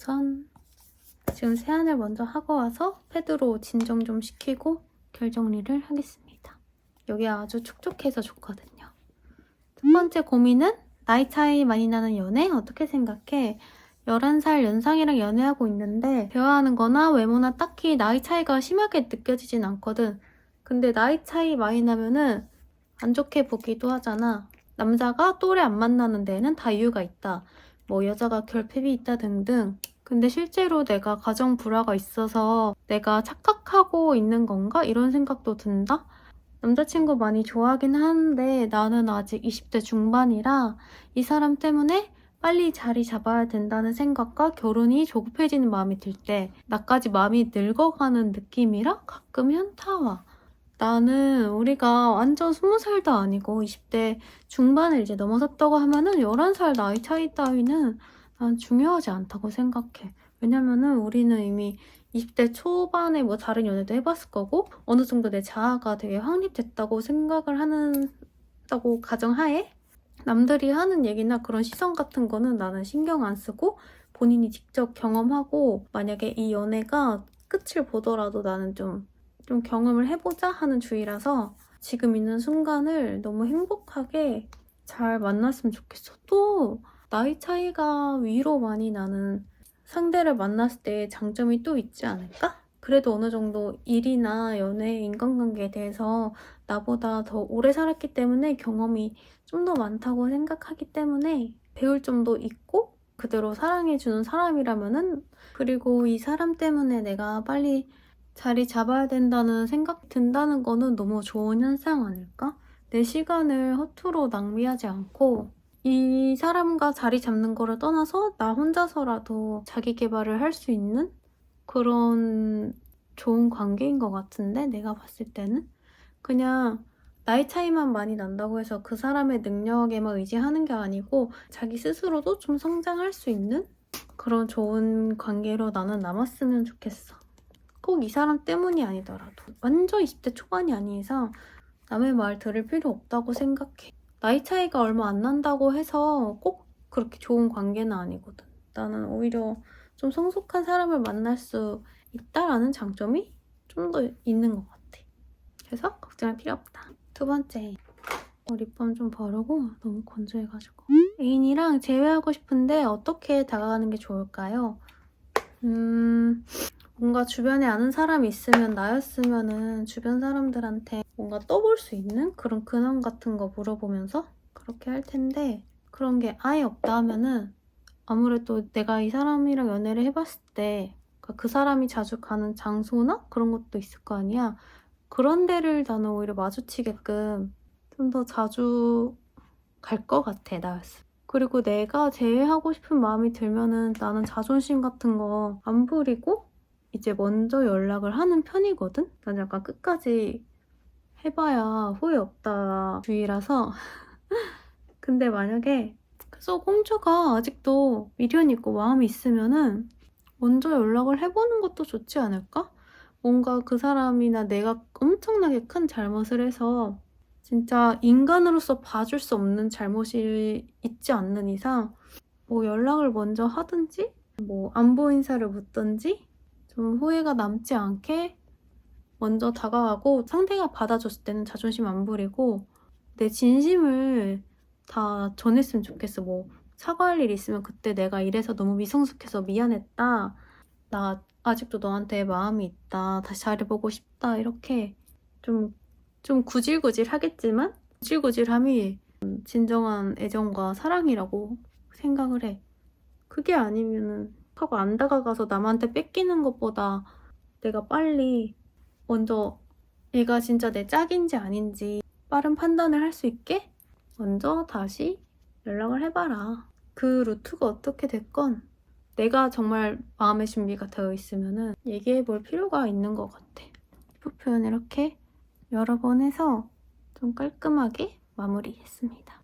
우선 지금 세안을 먼저 하고 와서 패드로 진정 좀 시키고 결정리를 하겠습니다. 여기 아주 촉촉해서 좋거든요. 첫 번째 고민은 나이 차이 많이 나는 연애? 어떻게 생각해? 11살 연상이랑 연애하고 있는데 대화하는 거나 외모나 딱히 나이 차이가 심하게 느껴지진 않거든. 근데 나이 차이 많이 나면은 안 좋게 보기도 하잖아. 남자가 또래 안 만나는 데에는 다 이유가 있다. 뭐 여자가 결핍이 있다 등등. 근데 실제로 내가 가정 불화가 있어서 내가 착각하고 있는 건가? 이런 생각도 든다? 남자친구 많이 좋아하긴 하는데 나는 아직 20대 중반이라 이 사람 때문에 빨리 자리 잡아야 된다는 생각과 결혼이 조급해지는 마음이 들 때 나까지 마음이 늙어가는 느낌이라 가끔 현타와. 나는 우리가 완전 20살도 아니고 20대 중반을 이제 넘어섰다고 하면은 11살 나이 차이 따위는 난 중요하지 않다고 생각해. 왜냐면은 우리는 이미 20대 초반에 뭐 다른 연애도 해봤을 거고 어느 정도 내 자아가 되게 확립됐다고 생각을 한다고 가정하에 남들이 하는 얘기나 그런 시선 같은 거는 나는 신경 안 쓰고 본인이 직접 경험하고 만약에 이 연애가 끝을 보더라도 나는 좀 경험을 해보자 하는 주의라서 지금 있는 순간을 너무 행복하게 잘 만났으면 좋겠어. 또 나이 차이가 위로 많이 나는 상대를 만났을 때 장점이 또 있지 않을까? 그래도 어느 정도 일이나 연애, 인간관계에 대해서 나보다 더 오래 살았기 때문에 경험이 좀 더 많다고 생각하기 때문에 배울 점도 있고 그대로 사랑해주는 사람이라면은 그리고 이 사람 때문에 내가 빨리 자리 잡아야 된다는 생각 든다는 거는 너무 좋은 현상 아닐까? 내 시간을 허투루 낭비하지 않고 이 사람과 자리 잡는 거를 떠나서 나 혼자서라도 자기 개발을 할 수 있는 그런 좋은 관계인 것 같은데 내가 봤을 때는 그냥 나이 차이만 많이 난다고 해서 그 사람의 능력에만 의지하는 게 아니고 자기 스스로도 좀 성장할 수 있는 그런 좋은 관계로 나는 남았으면 좋겠어. 꼭 이 사람 때문이 아니더라도 완전 20대 초반이 아닌 이상 남의 말 들을 필요 없다고 생각해. 나이 차이가 얼마 안 난다고 해서 꼭 그렇게 좋은 관계는 아니거든. 나는 오히려 좀 성숙한 사람을 만날 수 있다라는 장점이 좀 더 있는 것 같아. 그래서 걱정할 필요 없다. 두 번째, 립밤 좀 바르고 너무 건조해가지고 애인이랑 재회하고 싶은데 어떻게 다가가는 게 좋을까요? 뭔가 주변에 아는 사람이 있으면 나였으면은 주변 사람들한테 뭔가 떠볼 수 있는 그런 근황 같은 거 물어보면서 그렇게 할 텐데 그런 게 아예 없다 하면은 아무래도 내가 이 사람이랑 연애를 해봤을 때 그 사람이 자주 가는 장소나 그런 것도 있을 거 아니야. 그런 데를 나는 오히려 마주치게끔 좀 더 자주 갈 것 같아, 나였으면. 그리고 내가 제외하고 싶은 마음이 들면은 나는 자존심 같은 거 안 부리고 이제 먼저 연락을 하는 편이거든? 난 약간 끝까지 해봐야 후회 없다 주의라서 근데 만약에 계속 홈즈가 아직도 미련 있고 마음이 있으면은 먼저 연락을 해보는 것도 좋지 않을까? 뭔가 그 사람이나 내가 엄청나게 큰 잘못을 해서 진짜 인간으로서 봐줄 수 없는 잘못이 있지 않는 이상 뭐 연락을 먼저 하든지 뭐 안부 인사를 묻든지 좀 후회가 남지 않게 먼저 다가가고 상대가 받아줬을 때는 자존심 안 부리고 내 진심을 다 전했으면 좋겠어. 뭐 사과할 일 있으면 그때 내가 이래서 너무 미성숙해서 미안했다. 나 아직도 너한테 마음이 있다. 다시 잘해보고 싶다. 이렇게 좀 구질구질 하겠지만 구질구질함이 진정한 애정과 사랑이라고 생각을 해. 그게 아니면은 하고 안 다가가서 남한테 뺏기는 것보다 내가 빨리 먼저 얘가 진짜 내 짝인지 아닌지 빠른 판단을 할 수 있게 먼저 다시 연락을 해봐라. 그 루트가 어떻게 됐건 내가 정말 마음의 준비가 되어 있으면은 얘기해볼 필요가 있는 것 같아. 피부 표현 이렇게 여러 번 해서 좀 깔끔하게 마무리했습니다.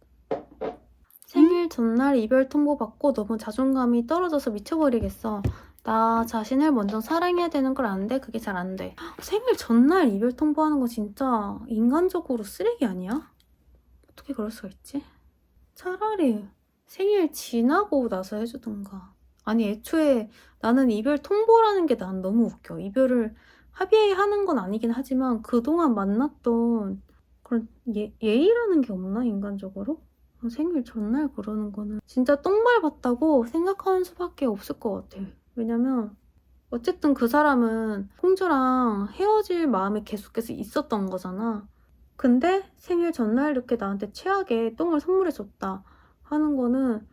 생일 전날 이별 통보 받고 너무 자존감이 떨어져서 미쳐버리겠어. 나 자신을 먼저 사랑해야 되는 걸 아는데 그게 잘 안 돼. 생일 전날 이별 통보하는 거 진짜 인간적으로 쓰레기 아니야? 어떻게 그럴 수가 있지? 차라리 생일 지나고 나서 해주던가 아니 애초에 나는 이별 통보라는 게 난 너무 웃겨. 이별을 합의하는 건 아니긴 하지만 그동안 만났던 그런 예의라는 게 없나 인간적으로? 생일 전날 그러는 거는 진짜 똥말 같다고 생각하는 수밖에 없을 것 같아. 왜냐면 어쨌든 그 사람은 홍주랑 헤어질 마음이 계속해서 있었던 거잖아. 근데 생일 전날 이렇게 나한테 최악의 똥을 선물해줬다 하는 거는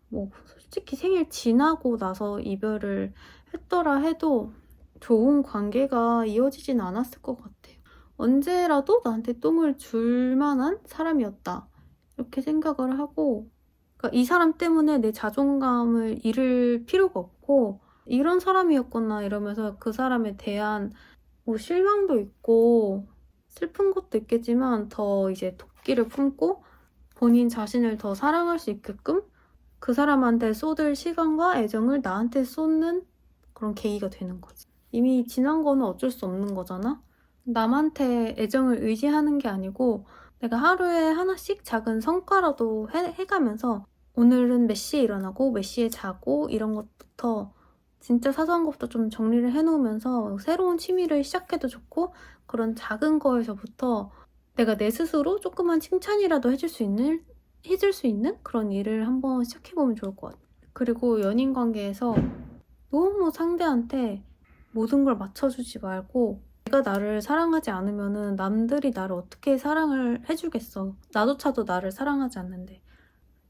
뭐 솔직히 생일 지나고 나서 이별을 했더라 해도 좋은 관계가 이어지진 않았을 것 같아요. 언제라도 나한테 똥을 줄 만한 사람이었다. 이렇게 생각을 하고 그러니까 이 사람 때문에 내 자존감을 잃을 필요가 없고 이런 사람이었구나 이러면서 그 사람에 대한 뭐 실망도 있고 슬픈 것도 있겠지만 더 이제 도끼를 품고 본인 자신을 더 사랑할 수 있게끔 그 사람한테 쏟을 시간과 애정을 나한테 쏟는 그런 계기가 되는 거지. 이미 지난 거는 어쩔 수 없는 거잖아. 남한테 애정을 의지하는 게 아니고 내가 하루에 하나씩 작은 성과라도 해가면서 오늘은 몇 시에 일어나고 몇 시에 자고 이런 것부터 진짜 사소한 것부터 좀 정리를 해놓으면서 새로운 취미를 시작해도 좋고 그런 작은 거에서부터 내가 내 스스로 조그만 칭찬이라도 해줄 수 있는 그런 일을 한번 시작해보면 좋을 것 같아. 그리고 연인 관계에서 너무 상대한테 모든 걸 맞춰주지 말고 내가 나를 사랑하지 않으면은 남들이 나를 어떻게 사랑을 해주겠어. 나조차도 나를 사랑하지 않는데.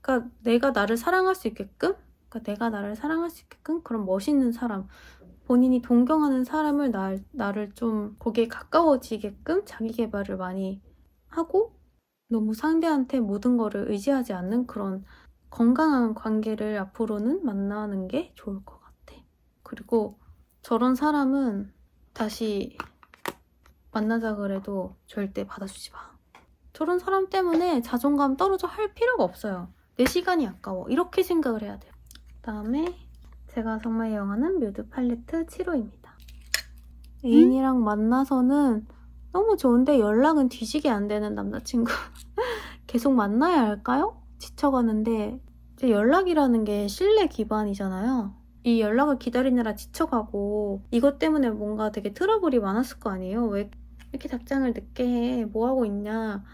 그러니까 내가 나를 사랑할 수 있게끔 그런 멋있는 사람, 본인이 동경하는 사람을 나를 좀 거기에 가까워지게끔 자기 개발을 많이 하고 너무 상대한테 모든 거를 의지하지 않는 그런 건강한 관계를 앞으로는 만나는 게 좋을 것 같아. 그리고 저런 사람은 다시 만나자 그래도 절대 받아주지 마. 저런 사람 때문에 자존감 떨어져 할 필요가 없어요. 내 시간이 아까워. 이렇게 생각을 해야 돼요. 그다음에 제가 정말 애용하는 뮤드 팔레트 7호입니다. 애인이랑 만나서는 너무 좋은데 연락은 뒤지게 안 되는 남자친구. 계속 만나야 할까요? 지쳐가는데 이제 연락이라는 게 신뢰 기반이잖아요. 이 연락을 기다리느라 지쳐가고 이것 때문에 뭔가 되게 트러블이 많았을 거 아니에요. 왜 이렇게 답장을 늦게 해? 뭐 하고 있냐?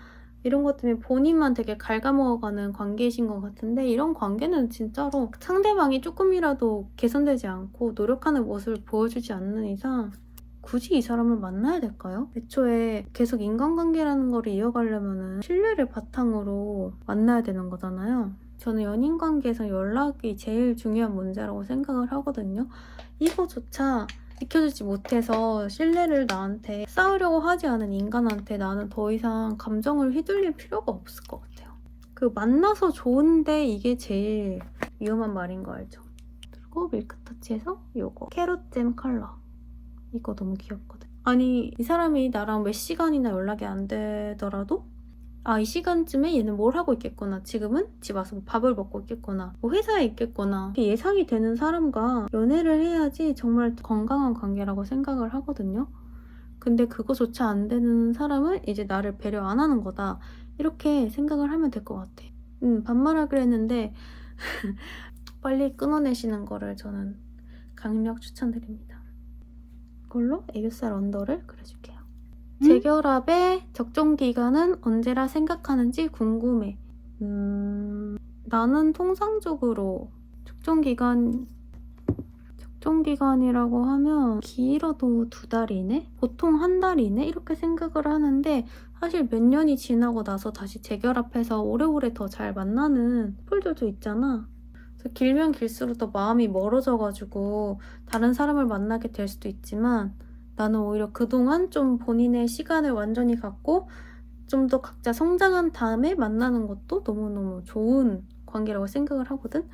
이런 것 때문에 본인만 되게 갉아먹어가는 관계이신 것 같은데 이런 관계는 진짜로 상대방이 조금이라도 개선되지 않고 노력하는 모습을 보여주지 않는 이상 굳이 이 사람을 만나야 될까요? 애초에 계속 인간관계라는 거를 이어가려면 신뢰를 바탕으로 만나야 되는 거잖아요. 저는 연인관계에서 연락이 제일 중요한 문제라고 생각을 하거든요. 이거조차 지켜주지 못해서 신뢰를 나한테 쌓으려고 하지 않은 인간한테 나는 더 이상 감정을 휘둘릴 필요가 없을 것 같아요. 그 만나서 좋은데 이게 제일 위험한 말인 거 알죠? 그리고 밀크터치에서 요거 캐럿잼 컬러 이거 너무 귀엽거든. 아니 이 사람이 나랑 몇 시간이나 연락이 안 되더라도 이 시간쯤에 얘는 뭘 하고 있겠구나. 지금은 집 와서 뭐 밥을 먹고 있겠구나. 뭐 회사에 있겠구나. 예상이 되는 사람과 연애를 해야지 정말 건강한 관계라고 생각을 하거든요. 근데 그거조차 안 되는 사람은 이제 나를 배려 안 하는 거다. 이렇게 생각을 하면 될 것 같아. 반말하기로 했는데 빨리 끊어내시는 거를 저는 강력 추천드립니다. 이걸로 애교살 언더를 그려줄게요. 재결합의 적정 기간은 언제라 생각하는지 궁금해. 나는 통상적으로 적정 기간이라고 하면 길어도 2달 이내? 보통 1달 이내? 이렇게 생각을 하는데 사실 몇 년이 지나고 나서 다시 재결합해서 오래오래 더 잘 만나는 커플들도 있잖아. 그래서 길면 길수록 더 마음이 멀어져가지고 다른 사람을 만나게 될 수도 있지만 나는 오히려 그동안 좀 본인의 시간을 완전히 갖고 좀 더 각자 성장한 다음에 만나는 것도 너무너무 좋은 관계라고 생각을 하거든.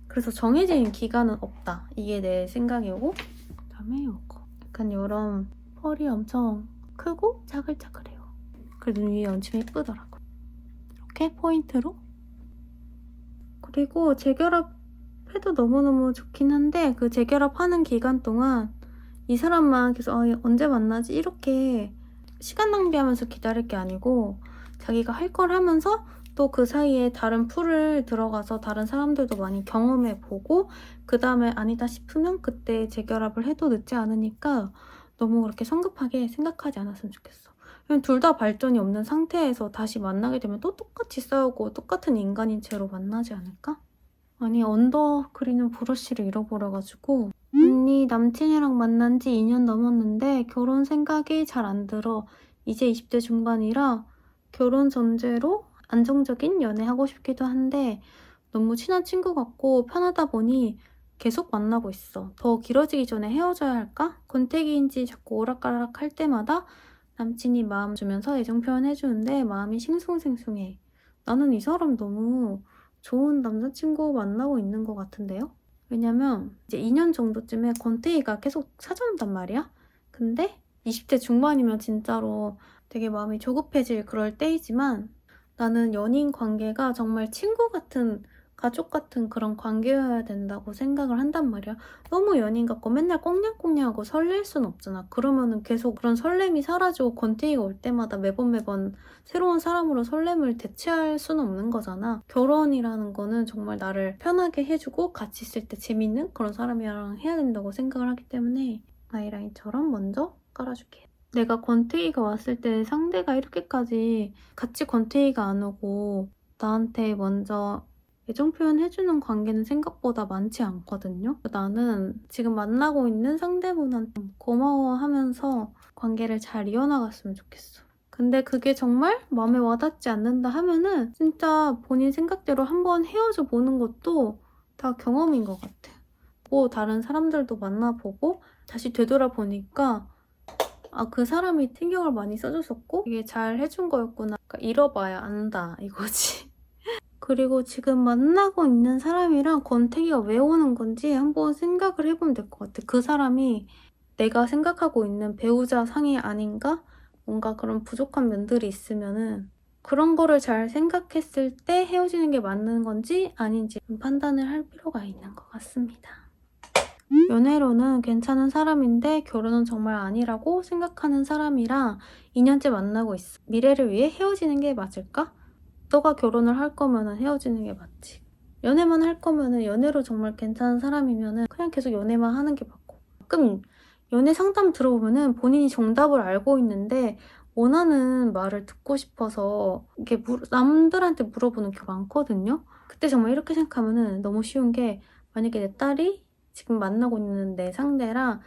그래서 정해진 기간은 없다. 이게 내 생각이고 그다음에 이거 약간 이런 펄이 엄청 크고 자글자글해요. 그래도 눈 위에 얹히면 예쁘더라고. 이렇게 포인트로. 그리고 재결합해도 너무너무 좋긴 한데 그 재결합하는 기간 동안 이 사람만 계속 언제 만나지? 이렇게 시간 낭비하면서 기다릴 게 아니고 자기가 할 걸 하면서 또 그 사이에 다른 풀을 들어가서 다른 사람들도 많이 경험해보고 그 다음에 아니다 싶으면 그때 재결합을 해도 늦지 않으니까 너무 그렇게 성급하게 생각하지 않았으면 좋겠어. 둘 다 발전이 없는 상태에서 다시 만나게 되면 또 똑같이 싸우고 똑같은 인간인 채로 만나지 않을까? 아니, 언더 그리는 브러쉬를 잃어버려가지고 언니 남친이랑 만난 지 2년 넘었는데 결혼 생각이 잘 안 들어. 이제 20대 중반이라 결혼 전제로 안정적인 연애하고 싶기도 한데 너무 친한 친구 같고 편하다 보니 계속 만나고 있어. 더 길어지기 전에 헤어져야 할까? 권태기인지 자꾸 오락가락 할 때마다 남친이 마음 주면서 애정 표현해주는데 마음이 싱숭생숭해. 나는 이 사람 너무 좋은 남자친구 만나고 있는 것 같은데요? 왜냐면 이제 2년 정도쯤에 권태기가 계속 찾아온단 말이야? 근데 20대 중반이면 진짜로 되게 마음이 조급해질 그럴 때이지만 나는 연인 관계가 정말 친구 같은, 가족 같은 그런 관계여야 된다고 생각을 한단 말이야. 너무 연인 같고 맨날 꽁냥꽁냥하고 설렐 순 없잖아. 그러면은 계속 그런 설렘이 사라지고 권태기가 올 때마다 매번 새로운 사람으로 설렘을 대체할 수는 없는 거잖아. 결혼이라는 거는 정말 나를 편하게 해주고 같이 있을 때 재밌는 그런 사람이랑 해야 된다고 생각을 하기 때문에 아이라인처럼 먼저 깔아줄게. 내가 권태기가 왔을 때 상대가 이렇게까지 같이 권태기가 안 오고 나한테 먼저 애정 표현해주는 관계는 생각보다 많지 않거든요. 나는 지금 만나고 있는 상대분한테 고마워하면서 관계를 잘 이어나갔으면 좋겠어. 근데 그게 정말 마음에 와닿지 않는다 하면은 진짜 본인 생각대로 한번 헤어져 보는 것도 다 경험인 것 같아. 뭐 다른 사람들도 만나보고 다시 되돌아보니까 그 사람이 신경을 많이 써줬었고 이게 잘 해준 거였구나. 그러니까 잃어봐야 안다 이거지. 그리고 지금 만나고 있는 사람이랑 권태기가 왜 오는 건지 한번 생각을 해보면 될 것 같아. 그 사람이 내가 생각하고 있는 배우자 상이 아닌가? 뭔가 그런 부족한 면들이 있으면은 그런 거를 잘 생각했을 때 헤어지는 게 맞는 건지 아닌지 판단을 할 필요가 있는 것 같습니다. 연애로는 괜찮은 사람인데 결혼은 정말 아니라고 생각하는 사람이랑 2년째 만나고 있어. 미래를 위해 헤어지는 게 맞을까? 너가 결혼을 할 거면 헤어지는 게 맞지. 연애만 할 거면 연애로 정말 괜찮은 사람이면 그냥 계속 연애만 하는 게 맞고. 가끔 연애 상담 들어보면 본인이 정답을 알고 있는데 원하는 말을 듣고 싶어서 이렇게 남들한테 물어보는 게 많거든요. 그때 정말 이렇게 생각하면 너무 쉬운 게 만약에 내 딸이 지금 만나고 있는 내 상대랑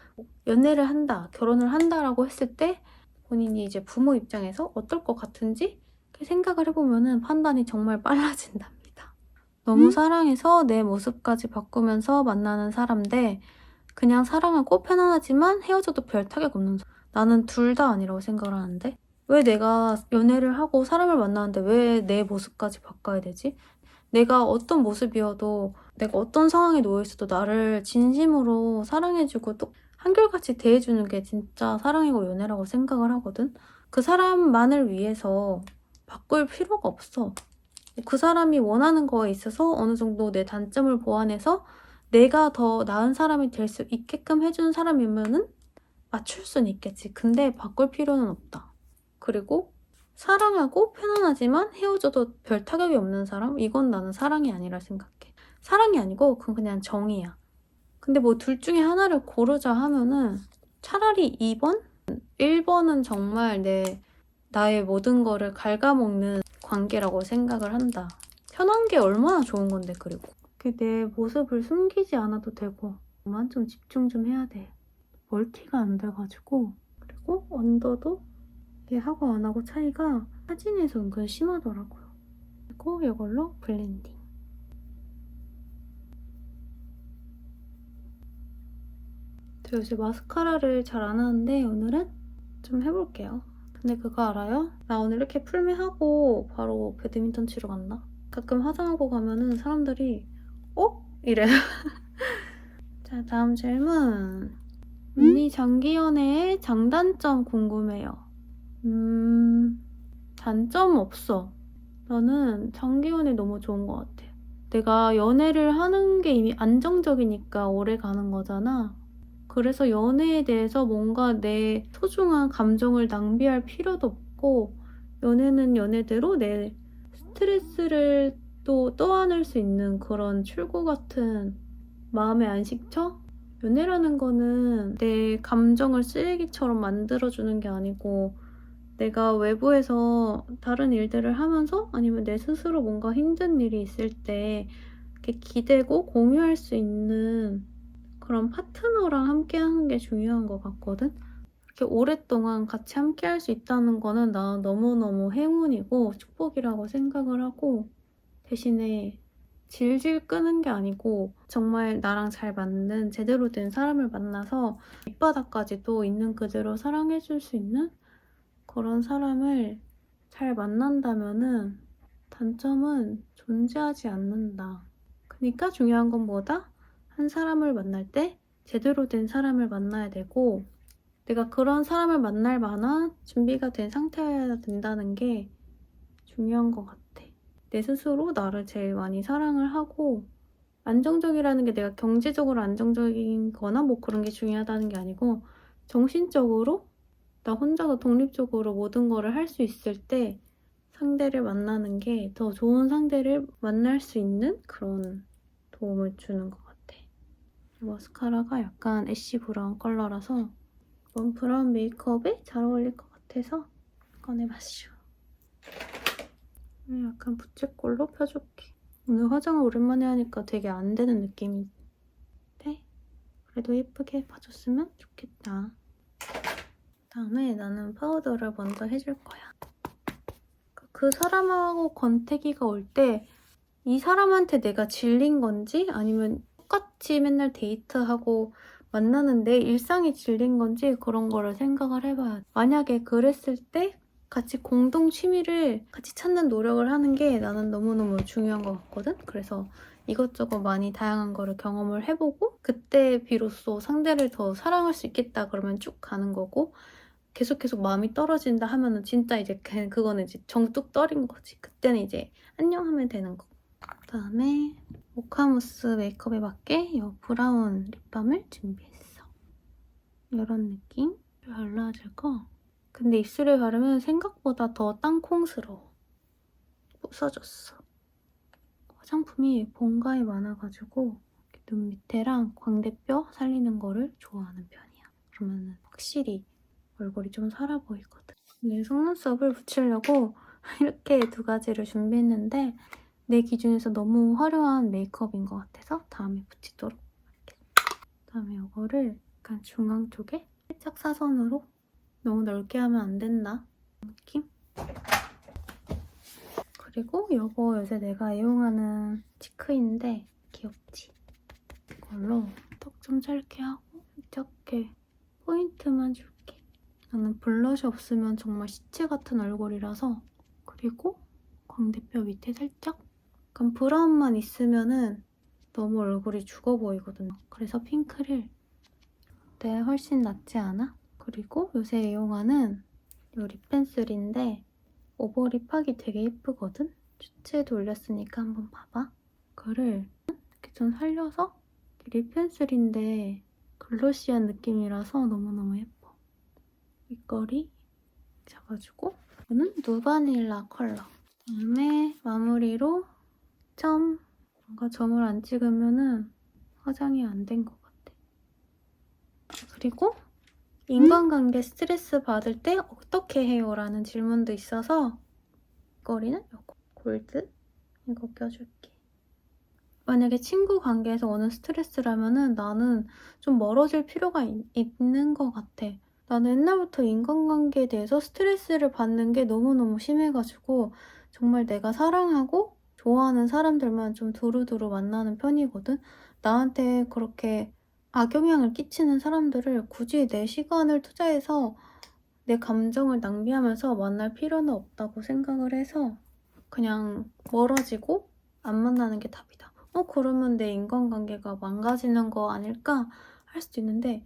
연애를 한다, 결혼을 한다라고 했을 때 본인이 이제 부모 입장에서 어떨 것 같은지 생각을 해보면 판단이 정말 빨라진답니다. 너무 사랑해서 내 모습까지 바꾸면서 만나는 사람인데 그냥 사랑하고 편안하지만 헤어져도 별 타격 없는 사람. 나는 둘 다 아니라고 생각을 하는데 왜 내가 연애를 하고 사람을 만나는데 왜 내 모습까지 바꿔야 되지? 내가 어떤 모습이어도 내가 어떤 상황에 놓여있어도 나를 진심으로 사랑해주고 또 한결같이 대해주는 게 진짜 사랑이고 연애라고 생각을 하거든. 그 사람만을 위해서 바꿀 필요가 없어. 그 사람이 원하는 거에 있어서 어느 정도 내 단점을 보완해서 내가 더 나은 사람이 될 수 있게끔 해주는 사람이면은 맞출 수는 있겠지. 근데 바꿀 필요는 없다. 그리고 사랑하고 편안하지만 헤어져도 별 타격이 없는 사람? 이건 나는 사랑이 아니라 생각해. 사랑이 아니고 그건 그냥 정이야. 근데 뭐 둘 중에 하나를 고르자 하면은 차라리 2번? 1번은 정말 나의 모든 거를 갉아먹는 관계라고 생각을 한다. 편한 게 얼마나 좋은 건데 그리고. 내 모습을 숨기지 않아도 되고 그만 좀 집중 좀 해야 돼. 멀티가 안 돼가지고. 그리고 언더도 이게 하고 안 하고 차이가 사진에서 은근 심하더라고요. 그리고 이걸로 블렌딩. 저 요새 마스카라를 잘 안 하는데 오늘은 좀 해볼게요. 근데 그거 알아요? 나 오늘 이렇게 풀메하고 바로 배드민턴 치러 갔나? 가끔 화장하고 가면은 사람들이 어? 이래. 자, 다음 질문. 언니 장기 연애의 장단점 궁금해요. 단점 없어. 나는 장기 연애 너무 좋은 것 같아. 내가 연애를 하는 게 이미 안정적이니까 오래 가는 거잖아. 그래서 연애에 대해서 뭔가 내 소중한 감정을 낭비할 필요도 없고 연애는 연애대로 내 스트레스를 또 떠안을 수 있는 그런 출구 같은 마음의 안식처? 연애라는 거는 내 감정을 쓰레기처럼 만들어주는 게 아니고 내가 외부에서 다른 일들을 하면서 아니면 내 스스로 뭔가 힘든 일이 있을 때 이렇게 기대고 공유할 수 있는 그런 파트너랑 함께 하는 게 중요한 것 같거든? 이렇게 오랫동안 같이 함께 할 수 있다는 거는 나 너무너무 행운이고 축복이라고 생각을 하고 대신에 질질 끄는 게 아니고 정말 나랑 잘 맞는 제대로 된 사람을 만나서 밑바닥까지도 있는 그대로 사랑해줄 수 있는 그런 사람을 잘 만난다면은 단점은 존재하지 않는다. 그러니까 중요한 건 뭐다? 한 사람을 만날 때 제대로 된 사람을 만나야 되고 내가 그런 사람을 만날 만한 준비가 된 상태여야 된다는 게 중요한 것 같아. 내 스스로 나를 제일 많이 사랑을 하고 안정적이라는 게 내가 경제적으로 안정적인 거나 뭐 그런 게 중요하다는 게 아니고 정신적으로 나 혼자서 독립적으로 모든 거를 할 수 있을 때 상대를 만나는 게 더 좋은 상대를 만날 수 있는 그런 도움을 주는 것 같아. 마스카라가 약간 애쉬 브라운 컬러라서 이번 브라운 메이크업에 잘 어울릴 것 같아서 꺼내봤슈. 약간 부채꼴로 펴줄게. 오늘 화장을 오랜만에 하니까 되게 안 되는 느낌인데 그래도 예쁘게 봐줬으면 좋겠다. 다음에 나는 파우더를 먼저 해줄 거야. 그 사람하고 권태기가 올 때 이 사람한테 내가 질린 건지 아니면 똑같이 맨날 데이트하고 만나는데 일상이 질린 건지 그런 거를 생각을 해봐야 돼. 만약에 그랬을 때 같이 공동 취미를 같이 찾는 노력을 하는 게 나는 너무너무 중요한 것 같거든? 그래서 이것저것 많이 다양한 거를 경험을 해보고 그때 비로소 상대를 더 사랑할 수 있겠다 그러면 쭉 가는 거고 계속 마음이 떨어진다 하면은 진짜 이제 그거는 이제 정뚝 떨인 거지. 그때는 이제 안녕 하면 되는 거. 그다음에 오카무스 메이크업에 맞게 이 브라운 립밤을 준비했어. 이런 느낌 발라줄 거. 근데 입술에 바르면 생각보다 더 땅콩스러워. 부서졌어. 화장품이 본가에 많아가지고 눈 밑에랑 광대뼈 살리는 거를 좋아하는 편이야. 그러면 확실히 얼굴이 좀 살아 보이거든. 네, 속눈썹을 붙이려고 이렇게 두 가지를 준비했는데 내 기준에서 너무 화려한 메이크업인 것 같아서 다음에 붙이도록 할게. 그다음에 이거를 약간 중앙 쪽에 살짝 사선으로 너무 넓게 하면 안 된다 느낌? 그리고 이거 요새 내가 애용하는 치크인데 귀엽지? 이걸로 턱 좀 짧게 하고 이렇게 포인트만 줄게. 나는 블러셔 없으면 정말 시체 같은 얼굴이라서. 그리고 광대뼈 밑에 살짝 약간 브라운만 있으면은 너무 얼굴이 죽어 보이거든요. 그래서 핑크를 네, 훨씬 낫지 않아? 그리고 요새 애용하는 이 립펜슬인데 오버립 하기 되게 예쁘거든? 슈츠에도 올렸으니까 한번 봐봐. 그거를 이렇게 좀 살려서 립펜슬인데 글로시한 느낌이라서 너무너무 예뻐. 윗거리 잡아주고 이거는 누바닐라 컬러. 그다음에 마무리로 점. 뭔가 점을 안 찍으면은 화장이 안 된 것 같아. 그리고 인간관계 스트레스 받을 때 어떻게 해요? 라는 질문도 있어서 윗거리는 이거 골드 이거 껴줄게. 만약에 친구 관계에서 오는 스트레스라면은 나는 좀 멀어질 필요가 있는 것 같아. 나는 옛날부터 인간관계에 대해서 스트레스를 받는 게 너무너무 심해가지고 정말 내가 사랑하고 좋아하는 사람들만 좀 두루두루 만나는 편이거든. 나한테 그렇게 악영향을 끼치는 사람들을 굳이 내 시간을 투자해서 내 감정을 낭비하면서 만날 필요는 없다고 생각을 해서 그냥 멀어지고 안 만나는 게 답이다. 그러면 내 인간관계가 망가지는 거 아닐까? 할 수도 있는데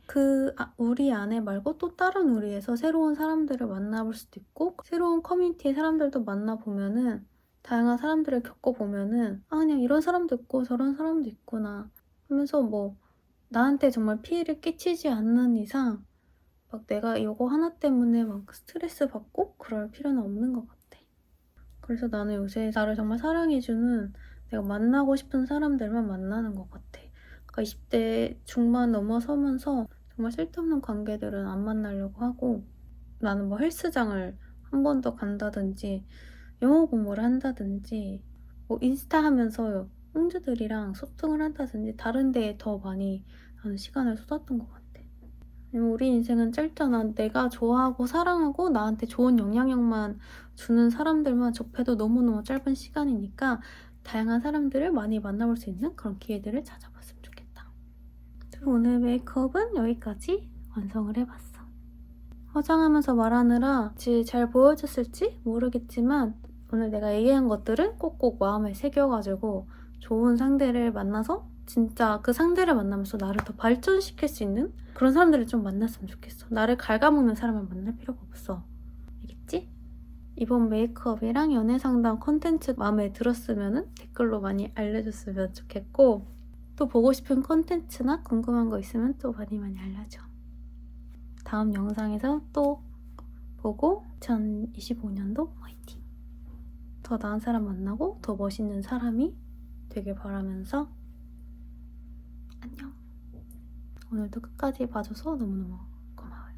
우리 안에 말고 또 다른 우리에서 새로운 사람들을 만나볼 수도 있고 새로운 커뮤니티의 사람들도 만나보면은 다양한 사람들을 겪어보면은 그냥 이런 사람도 있고 저런 사람도 있구나 하면서 뭐 나한테 정말 피해를 끼치지 않는 이상 막 내가 이거 하나 때문에 막 스트레스 받고 그럴 필요는 없는 것 같아. 그래서 나는 요새 나를 정말 사랑해주는 내가 만나고 싶은 사람들만 만나는 것 같아. 그러니까 20대 중반 넘어서면서 정말 쓸데없는 관계들은 안 만나려고 하고 나는 뭐 헬스장을 한 번 더 간다든지 영어 공부를 한다든지 뭐 인스타 하면서 형제들이랑 소통을 한다든지 다른 데에 더 많이 나는 시간을 쏟았던 것 같아. 왜냐면 우리 인생은 짧잖아. 내가 좋아하고 사랑하고 나한테 좋은 영향력만 주는 사람들만 접해도 너무너무 짧은 시간이니까 다양한 사람들을 많이 만나볼 수 있는 그런 기회들을 찾아봤으면 좋겠다. 오늘 메이크업은 여기까지 완성을 해봤어. 화장하면서 말하느라 잘 보여줬을지 모르겠지만 오늘 내가 얘기한 것들은 꼭꼭 마음에 새겨가지고 좋은 상대를 만나서 진짜 그 상대를 만나면서 나를 더 발전시킬 수 있는 그런 사람들을 좀 만났으면 좋겠어. 나를 갉아먹는 사람을 만날 필요가 없어. 알겠지? 이번 메이크업이랑 연애상담 콘텐츠 마음에 들었으면 댓글로 많이 알려줬으면 좋겠고 또 보고 싶은 콘텐츠나 궁금한 거 있으면 또 많이 알려줘. 다음 영상에서 또 보고 2025년도 화이팅! 더 나은 사람 만나고 더 멋있는 사람이 되길 바라면서 안녕! 오늘도 끝까지 봐줘서 너무너무 고마워요.